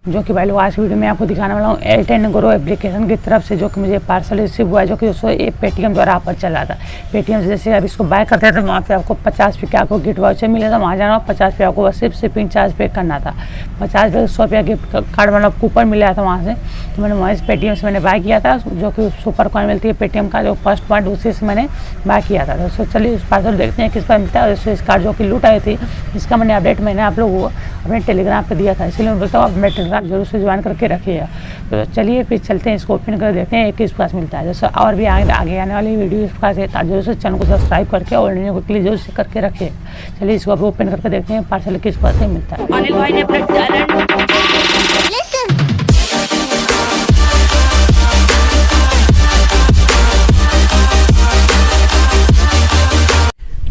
जो कि भाई लोग आज की वीडियो में आपको दिखाने वाला हूँ एयरटेल ग्रो एप्लीकेशन की तरफ से जो कि मुझे पार्सल रिसीव हुआ है, जो कि दोस्तों ये पेटीएम द्वारा ऑफर चल रहा था। पेटीएम से जैसे आप इसको बाय करते हैं तो वहाँ पे आपको 50 रुपये का आपको गिफ्ट वाउचर मिला था। वहाँ जाना 50 रुपये आपको बस सिर्फ शिपिंग चार्ज पे करना था। 50 रुपये 100 रुपया गिफ्ट कार्ड मतलब कूपन मिला था वहाँ से, तो मैंने वहाँ से पेटीएम से मैंने बाय किया था, जो कि सुपर कॉइन मिलती है पेटीएम का जो फर्स्ट पॉइंट, उसी से मैंने बाय किया था। दोस्तों चलिए उस पार्सल देखते हैं किस पर मिलता है। दोस्तों इस कार्ड जो कि लूट आई थी, इसका मैंने अपडेट मैंने आप लोगों को अपने टेलीग्राम पर दिया था, इसलिए मैं बोलता हूँ आप मेरे टेलीग्राम जरूर से ज्वाइन करके रखिएगा। तो चलिए फिर चलते हैं, इसको ओपन कर देखते हैं किस पास मिलता है। जैसे और भी आगे आने वाली वीडियो इस पास है, जरूर से चैनल को सब्सक्राइब करके और वीडियो को क्लिक जरूर से करके रखिए। चलिए इसको अब ओपन करके देखते हैं पार्सल किस पास से मिलता है। अनिल भाई ने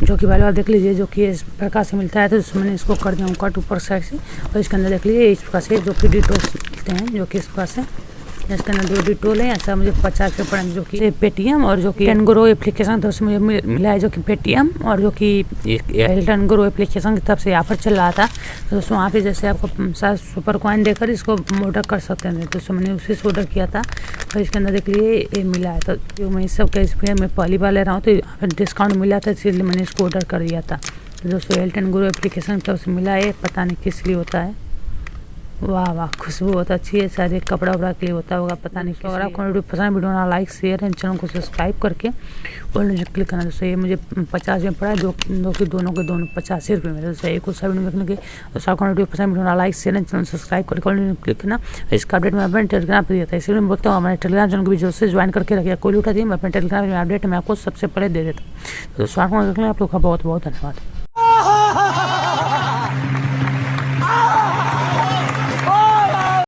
जो कि भाई देख लीजिए, जो कि इस प्रकार से मिलता है। तो मैंने इसको कर दिया हूँ कट ऊपर साइड से, और इसके अंदर देख लीजिए इस प्रकार से जो कि डिटोल्स मिलते हैं, जो कि इस प्रकार से इसके अंदर 2 डिटोल है। ऐसा मुझे 50 रुपये पड़े, जो कि पेटीएम और जो कि एयरटेल ग्रो एप्लीकेशन की तरफ से मुझे मिला है, जो कि पेटीएम और जो कि एयरटेल ग्रो एप्लीकेशन की तरफ से ऑफर चल रहा था। तो दोस्तों वहाँ पे जैसे आपको साथ सुपर कॉइन देकर इसको ऑर्डर कर सकते हैं। दोस्तों मैंने उसी से ऑर्डर किया था, तो इसके अंदर देख लिए ये मिला है। तो जो मैं इस सब का मैं पहली बार ले रहा हूँ, तो यहाँ पर डिस्काउंट मिला था, इसलिए मैंने इसको ऑर्डर कर दिया था। तो दोस्तों एयरटेल ग्रो एप्लीकेशन की तरफ से मिला है, पता नहीं किस लिए होता है। वाह वाह, खुशबू बहुत अच्छी है, शायद एक कपड़ा वपड़ा के लिए होता होगा, पता नहीं। तो अगर आपको वीडियो पसंद, वीडियो ना लाइक शेयर एंड चैनल को सब्सक्राइब करके और नीचे क्लिक करना। दोस्तों ये मुझे 50 में पड़ा है, जो कि दोनों के दोनों 85 रुपये में। दोस्तों एक उस वीडियो देखने के दोस्तों आपको वीडियो पसंद, वीडियो ना like share and channel subscribe करके और नीचे क्लिक करना। इसका अपडेट मैं अपने टेलीग्राम पर दिया था, इसलिए मैं बोलता हूँ हमारे टेलीग्राम चैनल को भी जरूर से ज्वाइन करके रखिए। कोई उठा दी मैं अपने टेलीग्राम में अपडेट मैं आपको सबसे पहले दे देता हूँ। तो दोस्तों आप लोग का बहुत बहुत धन्यवाद।